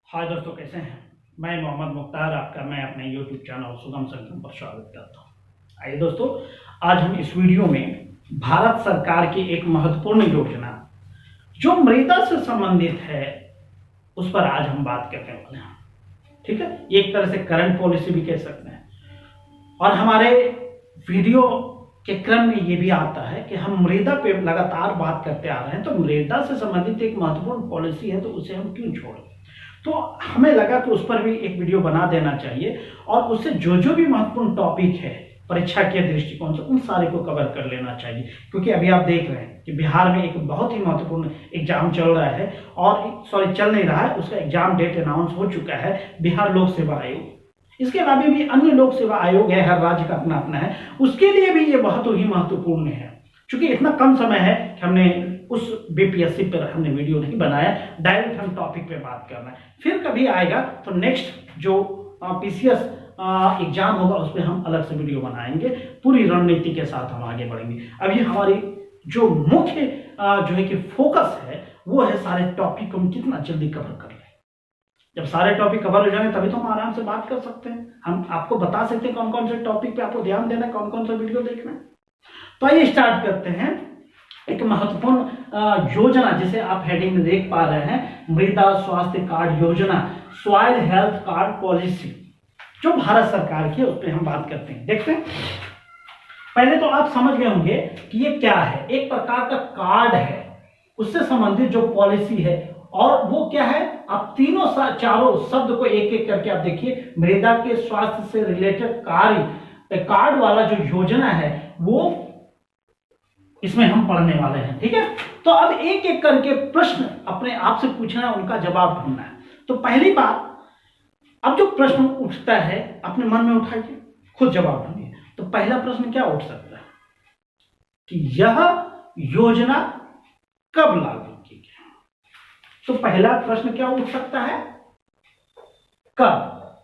हाय दोस्तों, कैसे हैं। मैं मोहम्मद मुख्तार आपका मैं अपने YouTube चैनल सुगम संगम पर स्वागत करता हूं। आइए दोस्तों, आज हम इस वीडियो में भारत सरकार की एक महत्वपूर्ण योजना जो मृदा से संबंधित है उस पर आज हम बात करने वाले हैं। ठीक है, एक तरह से करंट पॉलिसी भी कह सकते हैं। और हमारे वीडियो के क्रम में ये भी आता है कि हम मृदा पे लगातार बात करते आ रहे हैं, तो मृदा से संबंधित एक महत्वपूर्ण पॉलिसी है तो उसे हम क्यों छोड़ें। तो हमें लगा कि उस पर भी एक वीडियो बना देना चाहिए और उससे जो जो भी महत्वपूर्ण टॉपिक है परीक्षा के दृष्टिकोण से उन सारे को कवर कर लेना चाहिए। क्योंकि अभी आप देख रहे हैं कि बिहार में एक बहुत ही महत्वपूर्ण एग्जाम चल रहा है और चल नहीं रहा है, उसका एग्जाम डेट अनाउंस हो चुका है, बिहार लोक सेवा आयोग। इसके अलावा भी अन्य लोक सेवा आयोग है, हर राज्य का अपना अपना है, उसके लिए भी ये बहुत ही महत्वपूर्ण है। क्योंकि इतना कम समय है कि हमने उस बीपीएससी पर हमने वीडियो नहीं बनाया, डायरेक्ट हम टॉपिक पे बात करना है। फिर कभी आएगा तो नेक्स्ट जो पीसीएस एग्जाम होगा उस पर हम अलग से वीडियो बनाएंगे, पूरी रणनीति के साथ हम आगे बढ़ेंगे। अभी हमारी जो मुख्य जो है कि फोकस है वो है सारे टॉपिक को हम कितना जल्दी कवर कर लें। जब सारे टॉपिक कवर हो जाएंगे तभी तो हम आराम से बात कर सकते हैं, हम आपको बता सकते हैं कौन कौन से टॉपिक पे आपको ध्यान देना है, कौन कौन सा वीडियो देखना है। तो आइए स्टार्ट करते हैं। एक महत्वपूर्ण योजना जिसे आप हेडिंग में देख पा रहे हैं, मृदा स्वास्थ्य कार्ड योजना, सॉइल हेल्थ कार्ड पॉलिसी, जो भारत सरकार की है उस पर हम बात करते हैं। देखते हैं, पहले तो आप समझ गए होंगे कि ये क्या है। एक प्रकार का कार्ड है, उससे संबंधित जो पॉलिसी है, और वो क्या है, आप चारों शब्द को एक एक करके आप देखिए। मृदा के स्वास्थ्य से रिलेटेड कार्ड वाला जो योजना है वो इसमें हम पढ़ने वाले हैं। ठीक है, तो अब एक एक करके प्रश्न अपने आप से पूछना है, उनका जवाब ढूंढना है। तो पहली बात, अब जो प्रश्न उठता है अपने मन में उठाइए, खुद जवाब ढूंढिए। तो पहला प्रश्न क्या उठ सकता है कि यह योजना कब लागू की गई। तो पहला प्रश्न क्या उठ सकता है, कब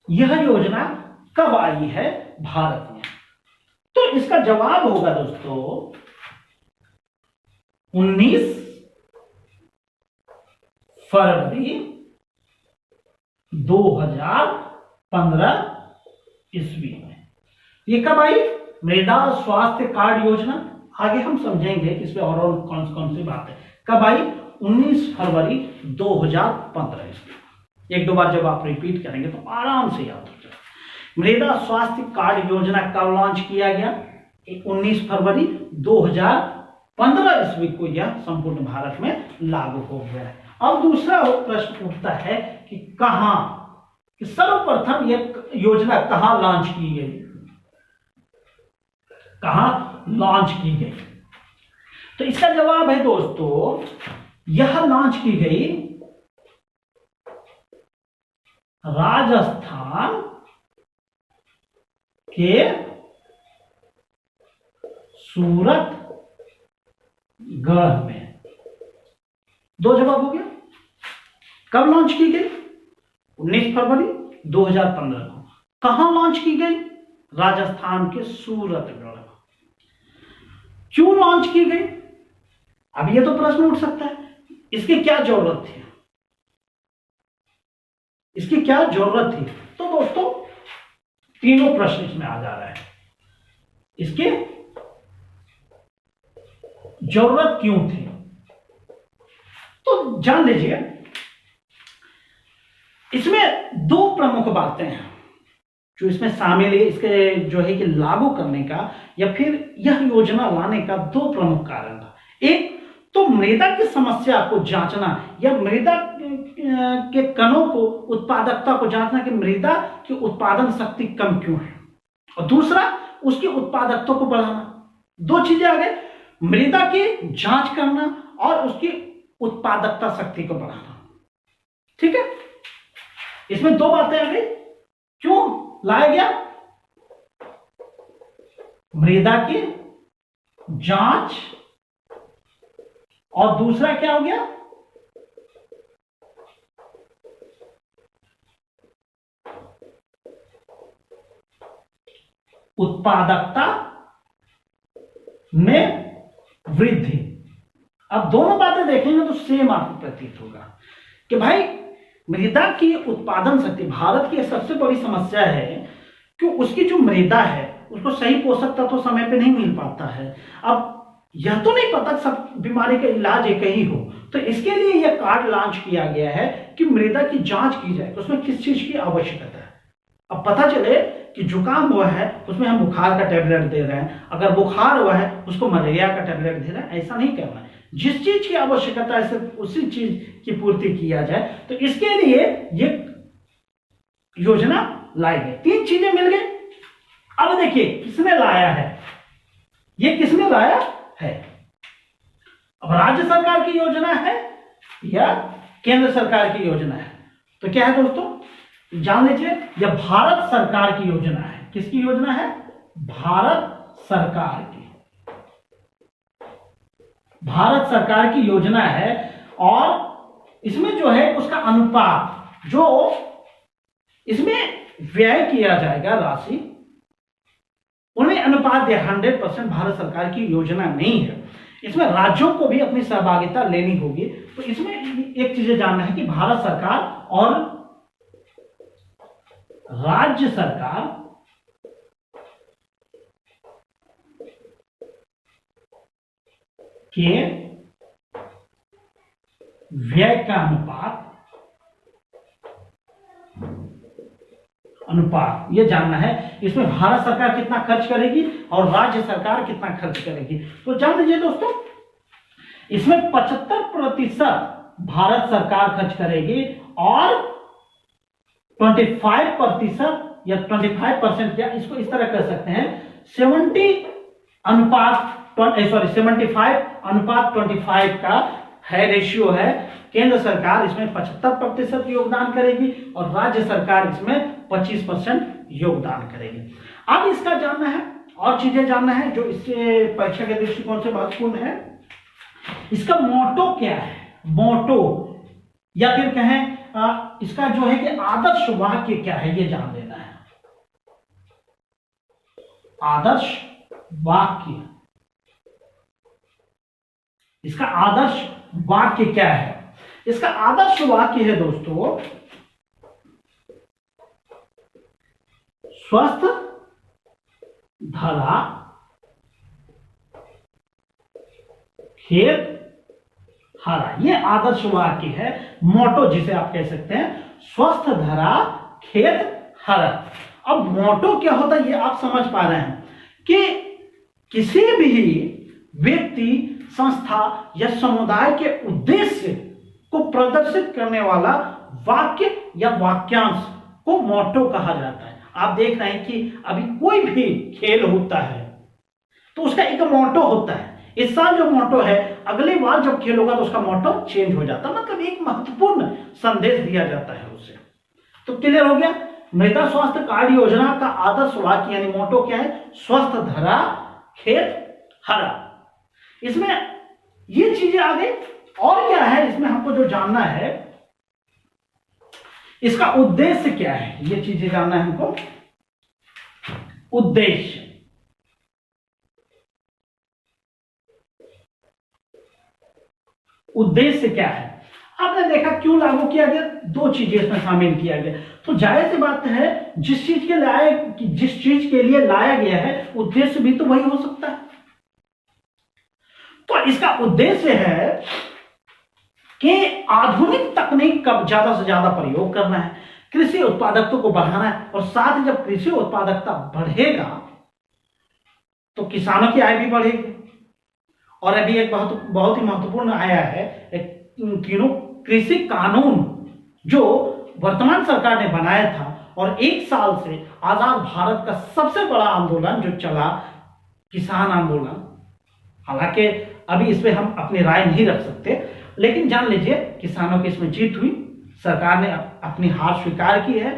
यह योजना कब आई है भारत में। तो इसका जवाब होगा दोस्तों 19 फरवरी 2015 ईस्वी में। ये कब आई, मृदा स्वास्थ्य कार्ड योजना। आगे हम समझेंगे इसमें और कौन कौन सी बात है। कब आई, 19 फरवरी 2015 ईस्वी। एक दो बार जब आप रिपीट करेंगे तो आराम से याद हो जाएगा। मृदा स्वास्थ्य कार्ड योजना कब लॉन्च किया गया, 19 फरवरी 2015 ईस्वी को यह संपूर्ण भारत में लागू हो गया है। अब दूसरा प्रश्न उठता है कि कहां, कि सर्वप्रथम यह योजना कहां लॉन्च की गई, कहां लॉन्च की गई। तो इसका जवाब है दोस्तों, यह लॉन्च की गई राजस्थान के सूरतगढ़ में। दो जवाब हो गया। कब लॉन्च की गई, 19 फरवरी 2015 को। कहां लॉन्च की गई, राजस्थान के सूरतगढ़। क्यों लॉन्च की गई, अब यह तो प्रश्न उठ सकता है, इसकी क्या जरूरत थी, इसकी क्या जरूरत थी। तो दोस्तों तीनों प्रश्न इसमें आ जा रहा है। इसकी जरूरत क्यों थी, तो जान लीजिए। इसमें दो प्रमुख बातें हैं जो इसमें शामिल है, इसके जो है कि लागू करने का या फिर यह योजना लाने का दो प्रमुख कारण था। एक तो मृदा की समस्या को जांचना या मृदा के कणों को, उत्पादकता को जांचना कि मृदा की उत्पादन शक्ति कम क्यों है, और दूसरा उसकी उत्पादकता को बढ़ाना। दो चीजें आ गए, मृदा की जांच करना और उसकी उत्पादकता शक्ति को बढ़ाना। ठीक है, इसमें दो बातें आ गई। क्यों लाया गया, मृदा की जांच, और दूसरा क्या हो गया, उत्पादकता में वृद्धि। अब दोनों बातें देखेंगे तो सेम आपको प्रतीत होगा कि भाई मृदा की उत्पादन शक्ति, भारत की सबसे बड़ी समस्या है कि उसकी जो मृदा है उसको सही पोषक तत्व समय पे नहीं मिल पाता है। अब यह तो नहीं पता सब बीमारी का इलाज एक ही हो, तो इसके लिए यह कार्ड लॉन्च किया गया है कि मृदा की जांच की जाए उसमें किस चीज की आवश्यकता है। अब पता चले कि जुकाम हुआ है उसमें हम बुखार का टेबलेट दे रहे हैं, अगर बुखार हुआ है उसको मलेरिया का टेबलेट दे रहे हैं, ऐसा नहीं करना है। जिस चीज की आवश्यकता है सिर्फ उसी चीज की पूर्ति किया जाए। तो इसके लिए ये योजना लाई गई, 3 चीजें मिल गई। अब देखिए किसने लाया है, ये किसने लाया है। अब राज्य सरकार की योजना है या केंद्र सरकार की योजना है। तो क्या है दोस्तों, जान लीजिए, यह भारत सरकार की योजना है। किसकी योजना है, भारत सरकार की, भारत सरकार की योजना है। और इसमें जो है उसका अनुपात, जो इसमें व्यय किया जाएगा राशि, उन्हें अनुपात दिया 100% भारत सरकार की योजना नहीं है। इसमें राज्यों को भी अपनी सहभागिता लेनी होगी। तो इसमें एक चीजें जानना है कि भारत सरकार और राज्य सरकार के व्यय का अनुपात ये जानना है। इसमें भारत सरकार कितना खर्च करेगी और राज्य सरकार कितना खर्च करेगी। तो जान लीजिए दोस्तों, इसमें 75% भारत सरकार खर्च करेगी और 25% या 25% क्या, इसको इस तरह कर सकते हैं 75/25 का है रेशियो है। केंद्र सरकार इसमें 75% योगदान करेगी और राज्य सरकार इसमें 25% योगदान करेगी। अब इसका जानना है और चीजें जानना है जो इससे परीक्षा के दृष्टिकोण से महत्वपूर्ण है। इसका मोटो क्या है, मोटो या फिर कहें इसका जो है कि आदर्श वाक्य क्या है, ये जान लेना है। आदर्श वाक्य, इसका आदर्श वाक्य क्या है। इसका आदर्श वाक्य है दोस्तों, स्वस्थ धरा खेत हरा, ये आदर्श वाक्य है, मोटो जिसे आप कह सकते हैं, स्वस्थ धरा खेत हरा। अब मोटो क्या होता है ये आप समझ पा रहे हैं कि किसी भी व्यक्ति, संस्था या समुदाय के उद्देश्य को प्रदर्शित करने वाला वाक्य या वाक्यांश को मोटो कहा जाता है। आप देख रहे हैं कि अभी कोई भी खेल होता है तो उसका एक मोटो होता है। इस साल जो मोटो है, अगली बार जब खेल होगा तो उसका मोटो चेंज हो जाता है, मतलब एक महत्वपूर्ण संदेश दिया जाता है उससे। तो क्लियर हो गया। मृदा स्वास्थ्य कार्ड योजना का आदर्श वाक्य यानी मोटो क्या है, स्वस्थ धरा खेत हरा। इसमें ये चीजें आ गई। और क्या है इसमें हमको जो जानना है, इसका उद्देश्य क्या है, ये चीजें जानना है हमको। उद्देश्य, उद्देश्य क्या है। आपने देखा क्यों लागू किया गया, 2 चीजें इसमें शामिल किया गया। तो जाहिर सी बात है जिस चीज के लिए लाया गया है उद्देश्य भी तो वही हो सकता है। तो इसका उद्देश्य है कि आधुनिक तकनीक का ज्यादा से ज्यादा प्रयोग करना है, कृषि उत्पादकता को बढ़ाना है, और साथ ही जब कृषि उत्पादकता बढ़ेगा तो किसानों की आय भी बढ़ेगी। और अभी एक बहुत ही महत्वपूर्ण आया है, एक तीनों कृषि कानून जो वर्तमान सरकार ने बनाया था, और 1 साल से आजाद भारत का सबसे बड़ा आंदोलन जो चला, किसान आंदोलन। हालांकि अभी इस पे हम अपनी राय नहीं रख सकते, लेकिन जान लीजिए किसानों की इसमें जीत हुई, सरकार ने अपनी हार स्वीकार की है।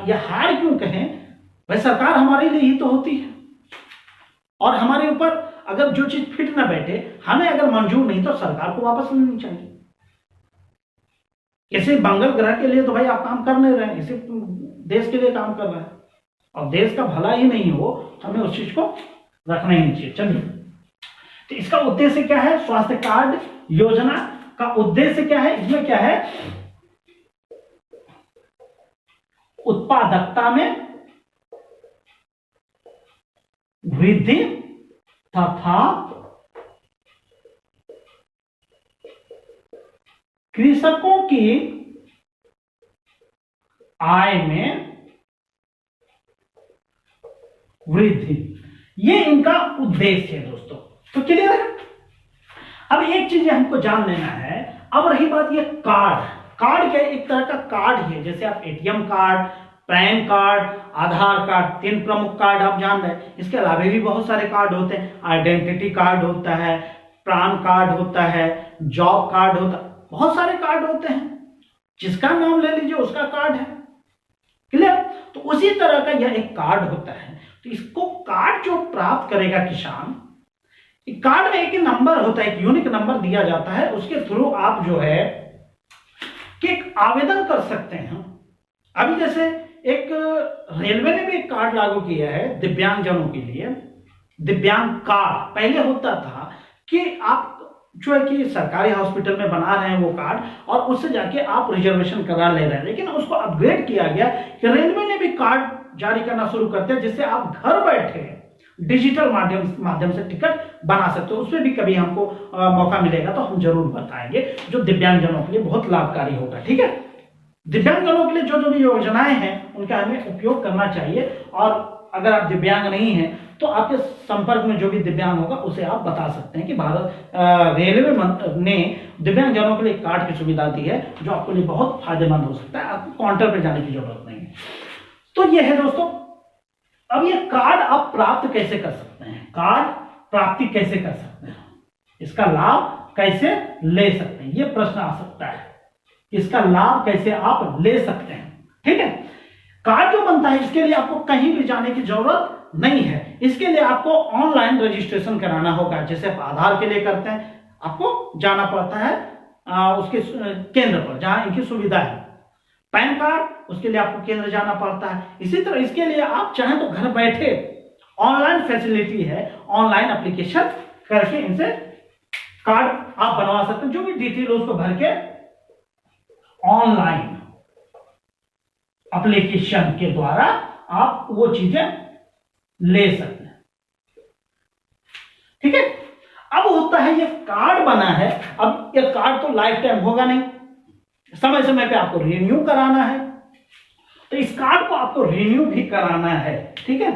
या हार क्यों कहें, भाई सरकार हमारे लिए ही तो होती है, और हमारे ऊपर अगर जो चीज फिट ना बैठे, हमें अगर मंजूर नहीं तो सरकार को वापस लेनी चाहिए। किसी मंगल ग्रह के लिए तो भाई आप काम कर नहीं रहे हैं, इसी देश के लिए काम कर रहे हैं, और देश का भला ही नहीं हो हमें उस चीज को रखना ही नहीं चाहिए। चलिए, तो इसका उद्देश्य क्या है, स्वास्थ्य कार्ड योजना का उद्देश्य क्या है, इसमें क्या है, उत्पादकता में वृद्धि तथा कृषकों की आय में वृद्धि, ये इनका उद्देश्य है दोस्तों। तो क्लियर है। अब एक चीज हमको जान लेना है, अब रही बात ये कार्ड। कार्ड क्या है? एक तरह का कार्ड है, जैसे आप एटीएम कार्ड, पैन कार्ड, आधार कार्ड, 3 प्रमुख कार्ड आप जान रहे हैं। इसके अलावा भी बहुत सारे कार्ड होते हैं। आइडेंटिटी कार्ड होता है, प्रान कार्ड होता है, जॉब कार्ड होता है, बहुत सारे कार्ड होते हैं। जिसका नाम ले लीजिए उसका कार्ड है। क्लियर? तो उसी तरह का यह एक कार्ड होता है। तो इसको कार्ड जो प्राप्त करेगा किसान, कार्ड में एक ही नंबर होता है, एक यूनिक नंबर दिया जाता है, उसके थ्रू आप जो है कि एक आवेदन कर सकते हैं। अभी जैसे एक रेलवे ने भी एक कार्ड लागू किया है दिव्यांगजनों के लिए, दिव्यांग कार्ड। पहले होता था कि आप जो है कि सरकारी हॉस्पिटल में बना रहे हैं वो कार्ड, और उससे जाके आप रिजर्वेशन करा ले रहे हैं, लेकिन उसको अपग्रेड किया गया कि रेलवे ने भी कार्ड जारी करना शुरू करते हैं, जिससे आप घर बैठे डिजिटल माध्यम से टिकट बना सकते हो। उसमें भी कभी हमको मौका मिलेगा तो हम जरूर बताएंगे, जो दिव्यांगजनों के लिए बहुत लाभकारी होगा। ठीक है, दिव्यांगजनों के लिए जो जो भी योजनाएं हैं उनका हमें उपयोग करना चाहिए। और अगर आप दिव्यांग नहीं हैं तो आपके संपर्क में जो भी दिव्यांग होगा उसे आप बता सकते हैं कि भारत रेलवे ने दिव्यांगजनों के लिए कार्ड की सुविधा दी है, जो आपके लिए बहुत फायदेमंद हो सकता है। आपको काउंटर पर जाने की जरूरत नहीं है। तो ये है दोस्तों। अब ये कार्ड आप प्राप्त कैसे कर सकते हैं, कार्ड प्राप्ति कैसे कर सकते हैं, इसका लाभ कैसे ले सकते हैं, ये प्रश्न आ सकता है। इसका लाभ कैसे आप ले सकते हैं। ठीक है, कार्ड जो बनता है इसके लिए आपको कहीं भी जाने की जरूरत नहीं है। इसके लिए आपको ऑनलाइन रजिस्ट्रेशन कराना होगा, जैसे आप आधार के लिए करते हैं, आपको जाना पड़ता है उसके केंद्र पर जहां इनकी सुविधा है। पैन कार्ड, उसके लिए आपको केंद्र जाना पड़ता है। इसी तरह इसके लिए आप चाहें तो घर बैठे ऑनलाइन फैसिलिटी है, ऑनलाइन एप्लीकेशन करके इनसे कार्ड आप बनवा सकते हैं। जो भी डिटेल उसको भर के ऑनलाइन एप्लीकेशन के द्वारा आप वो चीजें ले सकते हैं। ठीक है, अब होता है ये कार्ड बना है, अब ये कार्ड तो लाइफ टाइम होगा नहीं, समय समय पे आपको रिन्यू कराना है। तो इस कार्ड को आपको रिन्यू भी कराना है। ठीक है,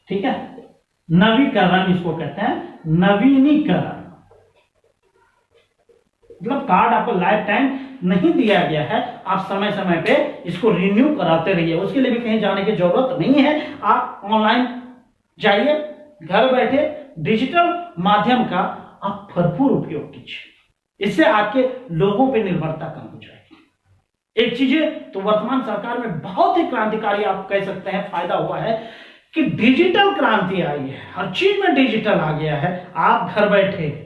ठीक है, नवीकरण इसको कहते हैं, नवीनीकरण। मतलब कार्ड आपको लाइफ टाइम नहीं दिया गया है, आप समय समय पे इसको रिन्यू कराते रहिए। उसके लिए भी कहीं जाने की जरूरत नहीं है। आप ऑनलाइन जाइए, घर बैठे डिजिटल माध्यम का आप भरपूर उपयोग कीजिए। इससे आपके लोगों पे निर्भरता कम हो जाएगी। एक चीजें तो वर्तमान सरकार में बहुत ही क्रांतिकारी आप कह सकते हैं फायदा हुआ है कि डिजिटल क्रांति आई है, हर चीज में डिजिटल आ गया है। आप घर बैठे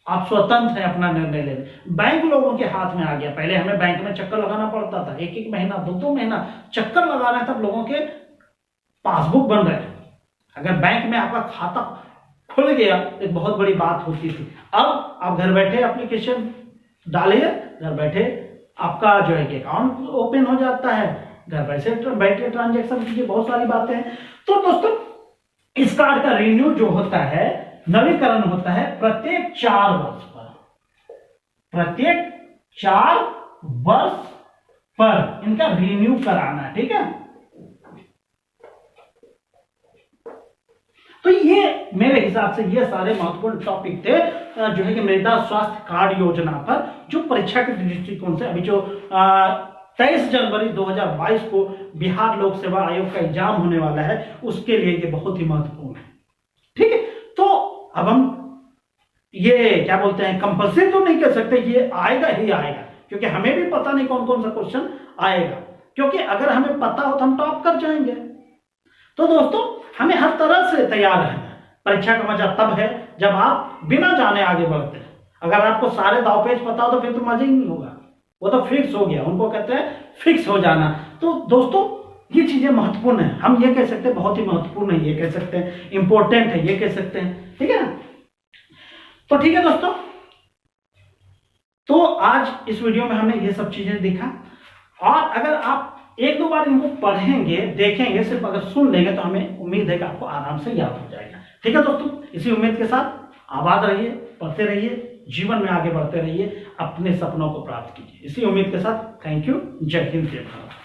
आप स्वतंत्र हैं अपना निर्णय लेने। बैंक लोगों के हाथ में आ गया। पहले हमें बैंक में चक्कर लगाना पड़ता था, एक एक महीना, दो महीना चक्कर लगा रहे हैं, तब लोगों के पासबुक बन रहे हैं। अगर बैंक में आपका खाता खुल गया तो एक बहुत बड़ी बात होती थी। अब आप घर बैठे एप्लीकेशन डालिए, घर बैठे आपका जो है कि अकाउंट ओपन हो जाता है, घर बैठे ट्रांजेक्शन कीजिए, बहुत सारी बातें हैं। तो दोस्तों इस कार्ड का रिन्यू जो होता है, नवीकरण होता है प्रत्येक 4 वर्ष पर, प्रत्येक 4 वर्ष पर इनका रिन्यू कराना है। ठीक है, तो ये मेरे हिसाब से ये सारे महत्वपूर्ण टॉपिक थे जो है कि मृदा स्वास्थ्य कार्ड योजना पर, जो परीक्षा के दृष्टिकोण से अभी जो 23 जनवरी 2022 को बिहार लोक सेवा आयोग का एग्जाम होने वाला है, उसके लिए ये बहुत ही महत्वपूर्ण है। ठीक है, तो अब हम ये क्या बोलते हैं, कंपल्सरी तो नहीं कर सकते, ये आएगा ही आएगा, क्योंकि हमें भी पता नहीं कौन कौन सा क्वेश्चन आएगा, क्योंकि अगर हमें पता हो तो हम टॉप कर जाएंगे। तो दोस्तों हमें हर तरह से तैयार रहना है। परीक्षा का मजा तब है जब आप बिना जाने आगे बढ़ते हैं। अगर आपको सारे दाव पेच पता हो तो फिर तो मजा ही नहीं होगा, वो तो फिक्स हो गया, उनको कहते हैं फिक्स हो जाना। तो दोस्तों ये चीजें महत्वपूर्ण है, हम ये कह सकते हैं बहुत ही महत्वपूर्ण है, ये कह सकते हैं इंपॉर्टेंट है, ये कह सकते हैं। ठीक है ना, तो ठीक है दोस्तों, तो आज इस वीडियो में हमने ये सब चीजें देखा। और अगर आप एक दो बार इनको पढ़ेंगे, देखेंगे, सिर्फ अगर सुन लेंगे तो हमें उम्मीद है कि आपको आराम से याद हो जाएगा। ठीक है दोस्तों, इसी उम्मीद के साथ आबाद रहिए, पढ़ते रहिए, जीवन में आगे बढ़ते रहिए, अपने सपनों को प्राप्त कीजिए। इसी उम्मीद के साथ थैंक यू। जय हिंद, जय भारत।